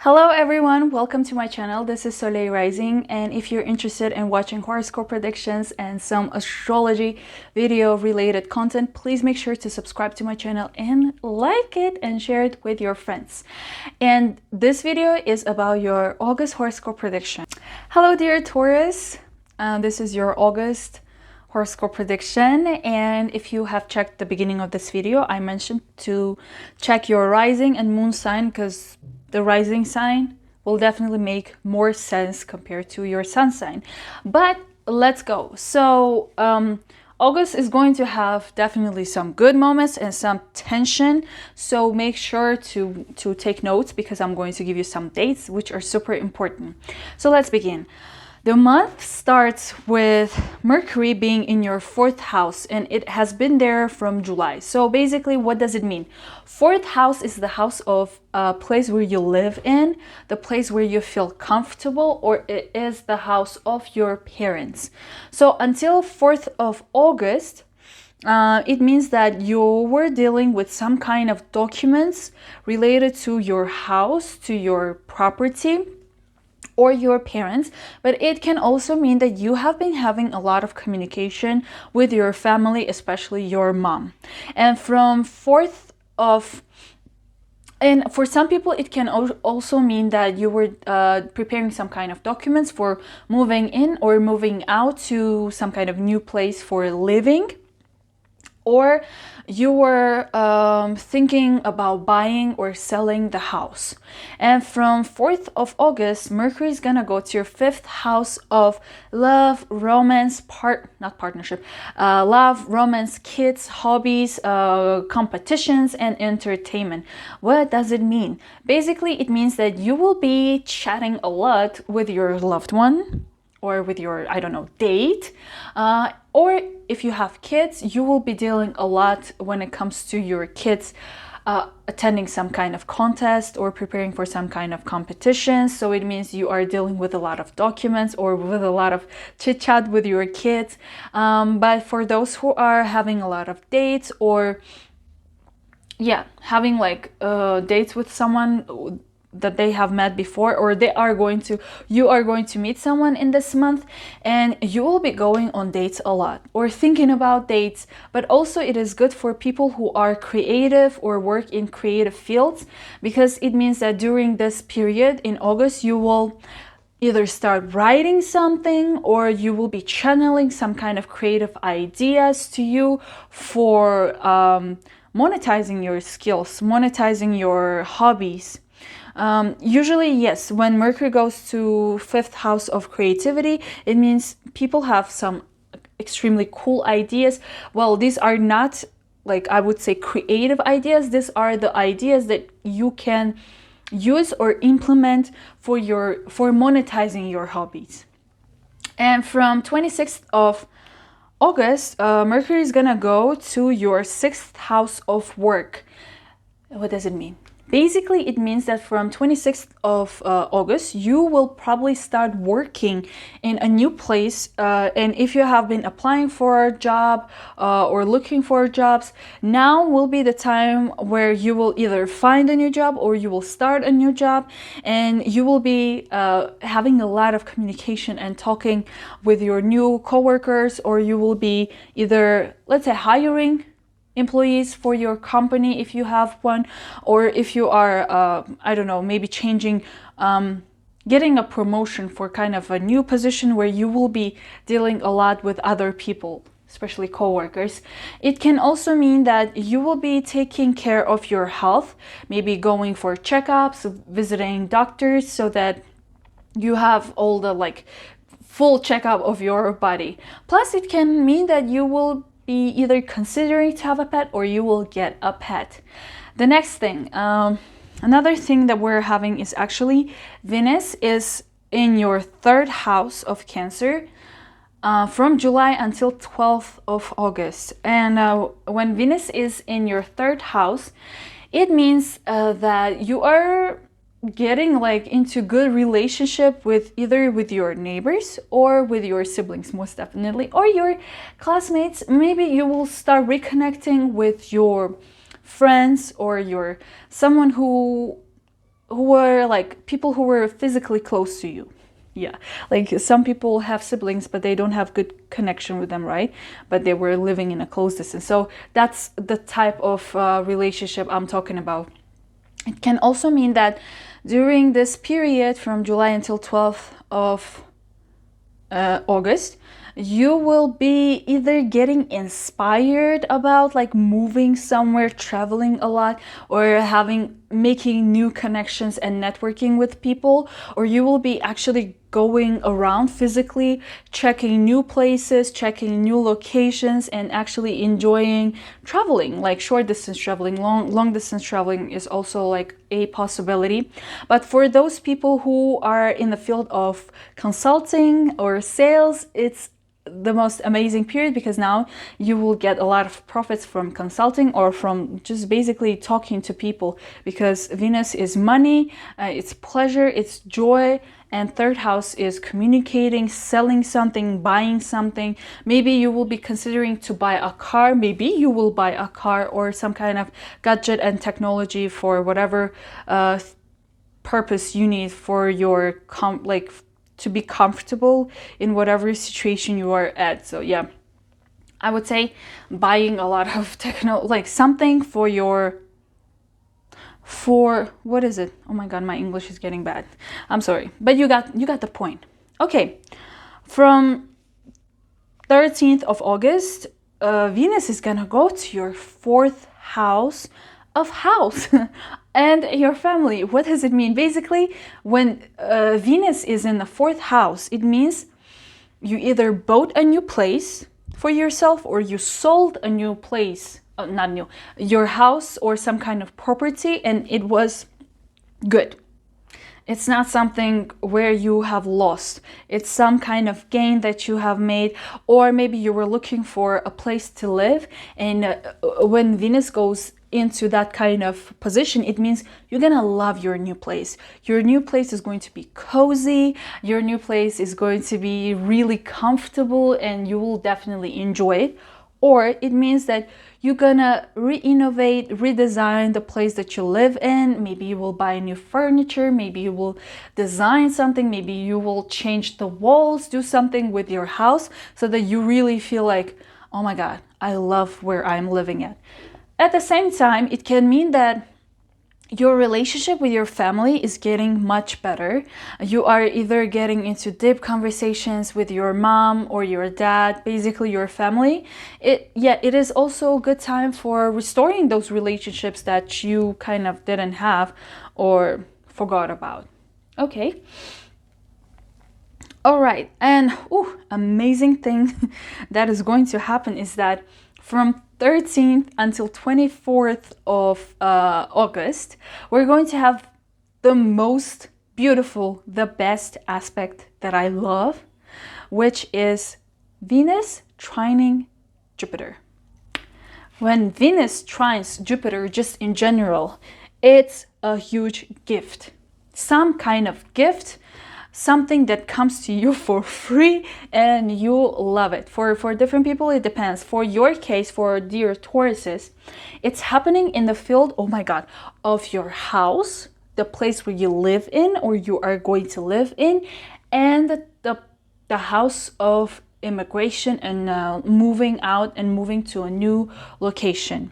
Hello everyone, welcome to my channel. This is Soleil Rising, and if you're interested in watching horoscope predictions and some astrology video related content, please make sure to subscribe to my channel and like it and share it with your friends. And this video is about your August horoscope prediction. Hello dear Taurus, this is your August horoscope prediction, and if you have checked the beginning of this video, I mentioned to check your rising and moon sign because the rising sign will definitely make more sense compared to your sun sign. But let's go. So August is going to have definitely some good moments and some tension, so make sure to take notes because I'm going to give you some dates which are super important. So let's begin. The month starts with Mercury being in your 4th house, and it has been there from July. So basically, what does it mean? 4th house is the house of a place where you live in, the place where you feel comfortable, or it is the house of your parents. So until 4th of August, it means that you were dealing with some kind of documents related to your house, to your property, or your parents, but it can also mean that you have been having a lot of communication with your family, especially your mom. And from 4th of, and for some people it can also mean that you were preparing some kind of documents for moving in or moving out to some kind of new place for living, or you were thinking about buying or selling the house. And from 4th of August, Mercury is gonna go to your 5th house of love, romance, love, romance, kids, hobbies, competitions, and entertainment. What does it mean? Basically, it means that you will be chatting a lot with your loved one, or with your, I don't know, date, or if you have kids, you will be dealing a lot when it comes to your kids attending some kind of contest or preparing for some kind of competition. So it means you are dealing with a lot of documents or with a lot of chit chat with your kids. But for those who are having a lot of dates, or having like dates with someone that they have met before, or you are going to meet someone in this month, and you will be going on dates a lot or thinking about dates. But also it is good for people who are creative or work in creative fields, because it means that during this period in August you will either start writing something, or you will be channeling some kind of creative ideas to you for monetizing your skills, monetizing your hobbies. Usually, yes, when Mercury goes to 5th house of creativity, it means people have some extremely cool ideas. Well, these are not, like, I would say, creative ideas. These are the ideas that you can use or implement for monetizing your hobbies. And from 26th of August, Mercury is gonna go to your 6th house of work. What does it mean? Basically, it means that from 26th of August, you will probably start working in a new place. And if you have been applying for a job or looking for jobs, now will be the time where you will either find a new job or you will start a new job. And you will be having a lot of communication and talking with your new coworkers, or you will be either, let's say, hiring employees for your company if you have one, or if you are I don't know, maybe changing, getting a promotion for kind of a new position where you will be dealing a lot with other people, especially co-workers. It can also mean that you will be taking care of your health, maybe going for checkups, visiting doctors, so that you have all the like full checkup of your body. Plus, it can mean that you will be either considering to have a pet, or you will get a pet. The next thing, another thing that we're having is actually Venus is in your 3rd house of Cancer from July until 12th of August. And when Venus is in your 3rd house, it means that you are getting like into good relationship with either with your neighbors or with your siblings, most definitely, or your classmates. Maybe you will start reconnecting with your friends, or your someone who were like people who were physically close to you. Yeah, like some people have siblings but they don't have good connection with them, right? But they were living in a close distance. So that's the type of relationship I'm talking about. It can also mean that during this period from July until 12th of August, you will be either getting inspired about like moving somewhere, traveling a lot, or making new connections and networking with people, or you will be actually going around physically, checking new places, checking new locations, and actually enjoying traveling, like short distance traveling. Long distance traveling is also like a possibility. But for those people who are in the field of consulting or sales, it's the most amazing period, because now you will get a lot of profits from consulting or from just basically talking to people, because Venus is money, it's pleasure, it's joy, and third house is communicating, selling something, buying something. Maybe you will be considering to buy a car, maybe you will buy a car or some kind of gadget and technology for whatever purpose you need for your to be comfortable in whatever situation you are at. So yeah, I would say buying a lot of like something for what is it? Oh my god, my English is getting bad. I'm sorry, but you got the point. Okay, from 13th of August, Venus is gonna go to your 4th house of house and your family. What does it mean? Basically, when Venus is in the 4th house, it means you either bought a new place for yourself or you sold a new place, not new, your house or some kind of property, and it was good. It's not something where you have lost. It's some kind of gain that you have made, or maybe you were looking for a place to live, and when Venus goes into that kind of position, it means you're gonna love your new place. Your new place is going to be cozy, your new place is going to be really comfortable, and you will definitely enjoy it. Or it means that you're gonna re-innovate, redesign the place that you live in. Maybe you will buy new furniture, maybe you will design something, maybe you will change the walls, do something with your house so that you really feel like, oh my god, I love where I'm living at. At the same time, it can mean that your relationship with your family is getting much better. You are either getting into deep conversations with your mom or your dad, basically your family. It is also a good time for restoring those relationships that you kind of didn't have or forgot about. Okay. All right. And amazing thing that is going to happen is that from 13th until 24th of August, we're going to have the most beautiful, the best aspect that I love, which is Venus trining Jupiter. When Venus trines Jupiter, just in general, it's a huge gift. Some kind of gift, something that comes to you for free and you love it. For different people, it depends. For your case, for dear Tauruses, it's happening in the field, oh my god, of your house, the place where you live in or you are going to live in, and the house of immigration and moving out and moving to a new location.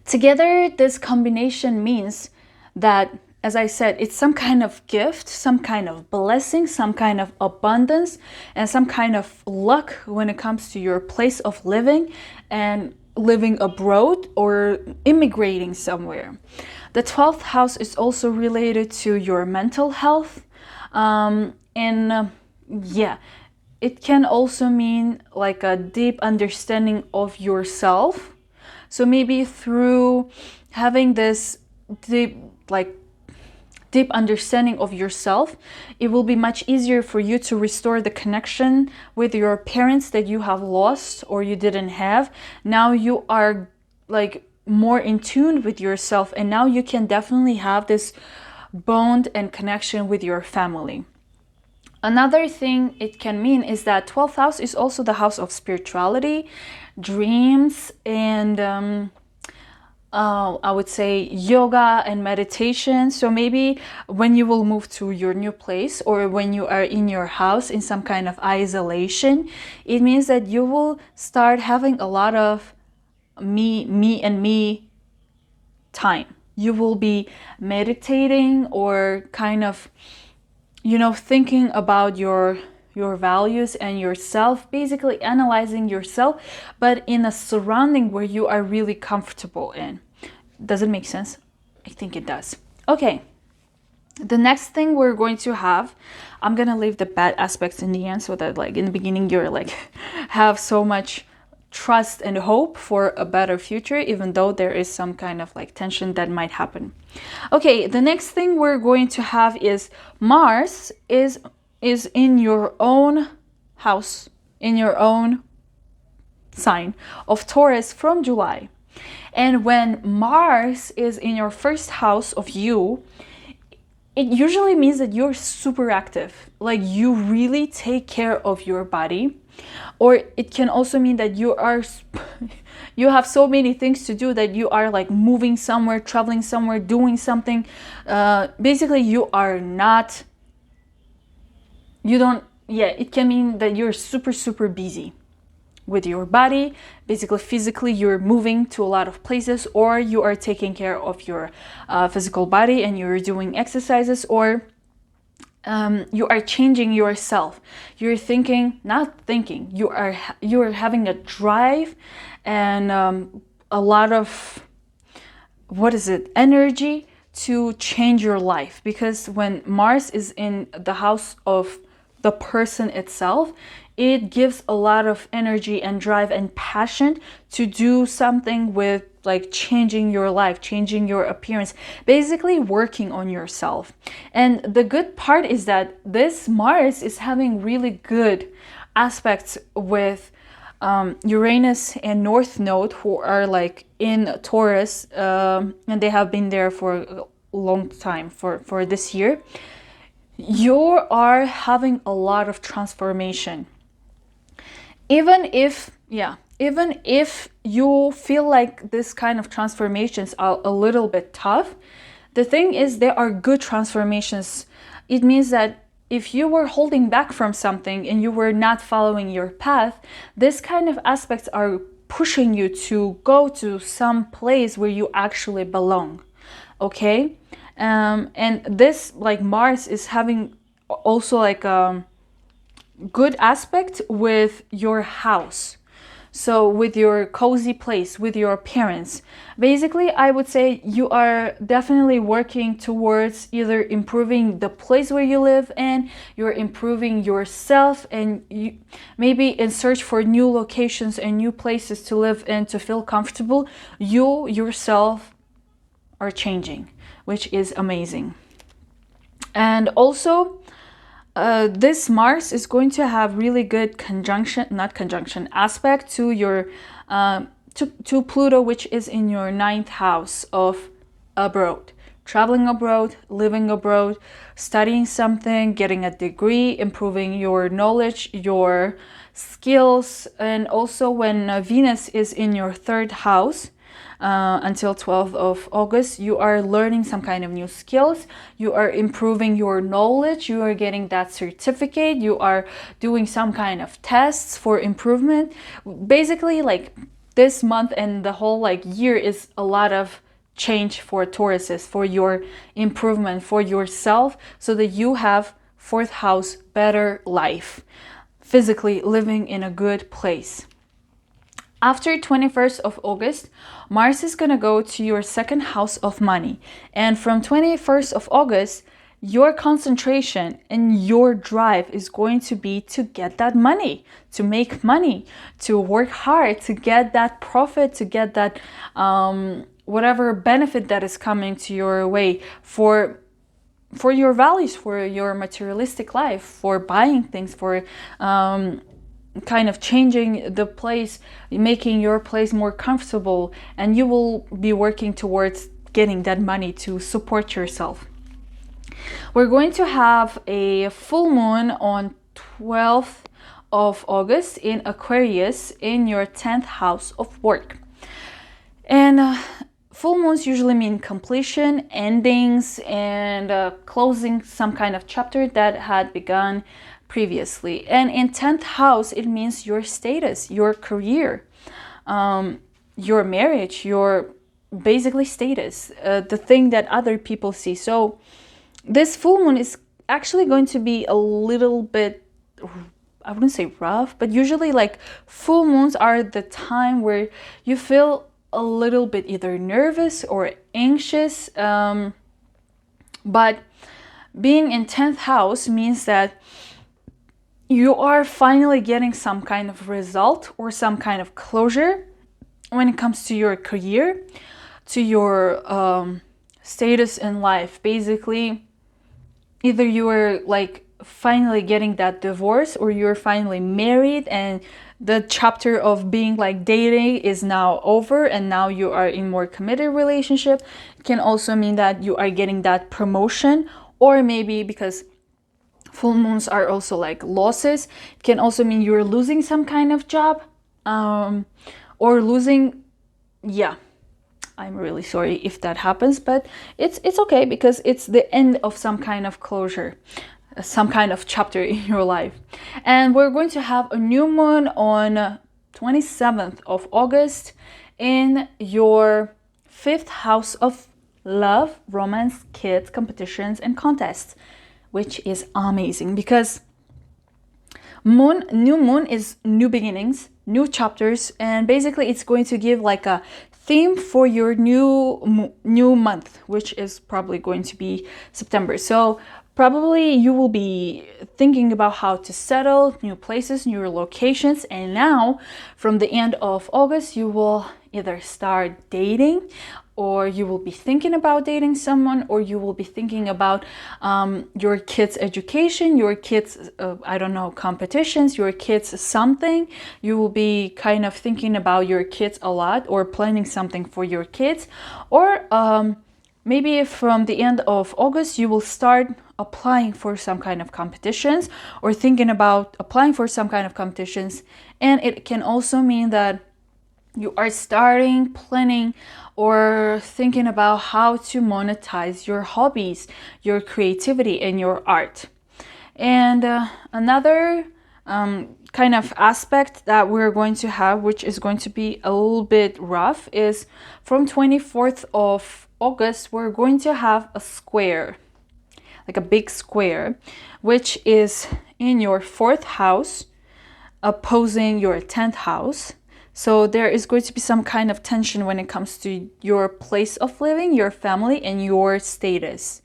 Together, this combination means that, as I said, it's some kind of gift, some kind of blessing, some kind of abundance, and some kind of luck when it comes to your place of living and living abroad or immigrating somewhere. The 12th house is also related to your mental health. It can also mean like a deep understanding of yourself. So maybe through having this deep understanding of yourself, it will be much easier for you to restore the connection with your parents that you have lost or you didn't have. Now you are like more in tune with yourself, and now you can definitely have this bond and connection with your family. Another thing it can mean is that 12th house is also the house of spirituality, dreams, and I would say yoga and meditation. So maybe when you will move to your new place, or when you are in your house in some kind of isolation, it means that you will start having a lot of me time. You will be meditating, or kind of, you know, thinking about your values and yourself, basically analyzing yourself, but in a surrounding where you are really comfortable in. Does it make sense? I think it does. Okay, the next thing we're going to have, I'm gonna leave the bad aspects in the end, so that like in the beginning you're like have so much trust and hope for a better future, even though there is some kind of like tension that might happen. Okay, the next thing we're going to have is Mars is in your own house, in your own sign of Taurus from July. And when Mars is in your first house of you, it usually means that you're super active, like you really take care of your body. Or it can also mean that you have so many things to do that you are like moving somewhere, traveling somewhere, doing something. Basically you are not, it can mean that you're super busy with your body. Basically physically you're moving to a lot of places, or you are taking care of your physical body and you're doing exercises, or you are changing yourself. You're thinking, not thinking, you are having a drive and a lot of, energy to change your life. Because when Mars is in the house of the person itself, it gives a lot of energy and drive and passion to do something with like changing your life, changing your appearance, basically working on yourself. And the good part is that this Mars is having really good aspects with Uranus and North Node, who are like in Taurus, and they have been there for a long time, for this year. You are having a lot of transformation. Even if you feel like this kind of transformations are a little bit tough, the thing is they are good transformations. It means that if you were holding back from something and you were not following your path, this kind of aspects are pushing you to go to some place where you actually belong. Okay? And this, like Mars is having also like a good aspect with your house. So with your cozy place, with your appearance. Basically, I would say you are definitely working towards either improving the place where you live in, you're improving yourself, and you maybe in search for new locations and new places to live in to feel comfortable. You yourself are changing, which is amazing. And also, this Mars is going to have really good aspect to your to Pluto, which is in your 9th house of abroad, traveling abroad, living abroad, studying something, getting a degree, improving your knowledge, your skills. And also when Venus is in your 3rd house, until 12th of August, you are learning some kind of new skills, you are improving your knowledge, you are getting that certificate, you are doing some kind of tests for improvement. Basically, like this month and the whole like year is a lot of change for Tauruses, for your improvement, for yourself, so that you have 4th house, better life, physically living in a good place. After 21st of August, Mars is going to go to your 2nd house of money. And from 21st of August, your concentration and your drive is going to be to get that money, to make money, to work hard, to get that profit, to get that whatever benefit that is coming to your way for your values, for your materialistic life, for buying things, for kind of changing the place, making your place more comfortable, and you will be working towards getting that money to support yourself. We're going to have a full moon on 12th of August in Aquarius in your 10th house of work. And full moons usually mean completion, endings, and closing some kind of chapter that had begun previously. And in 10th house, it means your status, your career, your marriage, your basically status, the thing that other people see. So this full moon is actually going to be a little bit, I wouldn't say rough, but usually like full moons are the time where you feel a little bit either nervous or anxious. But being in 10th house means that you are finally getting some kind of result or some kind of closure when it comes to your career, to your status in life. Basically, either you are like finally getting that divorce, or you're finally married and the chapter of being like dating is now over and now you are in more committed relationship. It can also mean that you are getting that promotion, or maybe because full moons are also like losses, it can also mean you're losing some kind of job, or losing, yeah, I'm really sorry if that happens, but it's okay because it's the end of some kind of closure, some kind of chapter in your life. And we're going to have a new moon on 27th of August in your 5th house of love, romance, kids, competitions, and contests, which is amazing because new moon is new beginnings, new chapters, and basically it's going to give like a theme for your new month, which is probably going to be September. So probably you will be thinking about how to settle, new places, new locations, and now from the end of August you will either start dating, or you will be thinking about dating someone, or you will be thinking about your kids' education, your kids, I don't know, competitions, your kids' something. You will be kind of thinking about your kids a lot, or planning something for your kids. Or maybe from the end of August, you will start applying for some kind of competitions, or thinking about applying for some kind of competitions. And it can also mean that you are starting planning or thinking about how to monetize your hobbies, your creativity, and your art. And another kind of aspect that we're going to have, which is going to be a little bit rough, is from 24th of August, we're going to have a square, like a big square, which is in your 4th house, opposing your 10th house. So there is going to be some kind of tension when it comes to your place of living, your family, and your status.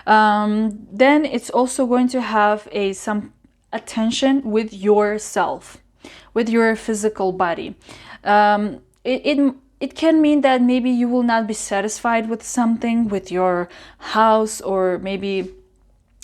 Then it's also going to have some attention with yourself, with your physical body. It can mean that maybe you will not be satisfied with something, with your house, or maybe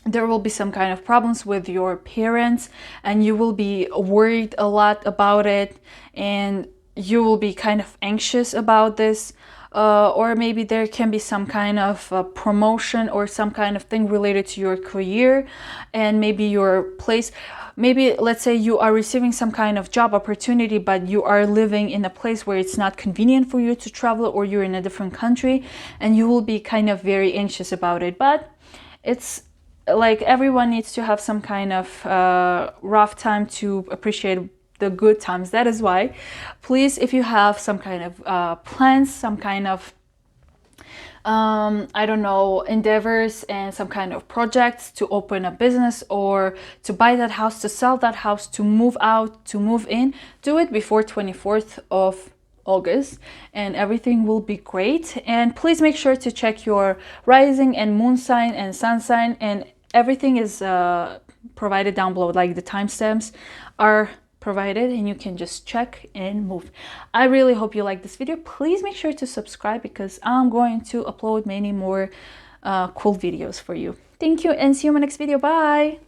there will be some kind of problems with your parents and you will be worried a lot about it, and you will be kind of anxious about this. Or maybe there can be some kind of promotion or some kind of thing related to your career and maybe your place. Maybe let's say you are receiving some kind of job opportunity, but you are living in a place where it's not convenient for you to travel, or you're in a different country and you will be kind of very anxious about it. But it's like everyone needs to have some kind of rough time to appreciate the good times. That is why, please, if you have some kind of plans, some kind of I don't know, endeavors and some kind of projects to open a business, or to buy that house, to sell that house, to move out, to move in, do it before 24th of August and everything will be great. And please make sure to check your rising and moon sign and sun sign, and everything is provided down below, like the timestamps are provided, and you can just check and move. I really hope you like this video. Please make sure to subscribe because I'm going to upload many more cool videos for you. Thank you and see you in my next video. Bye.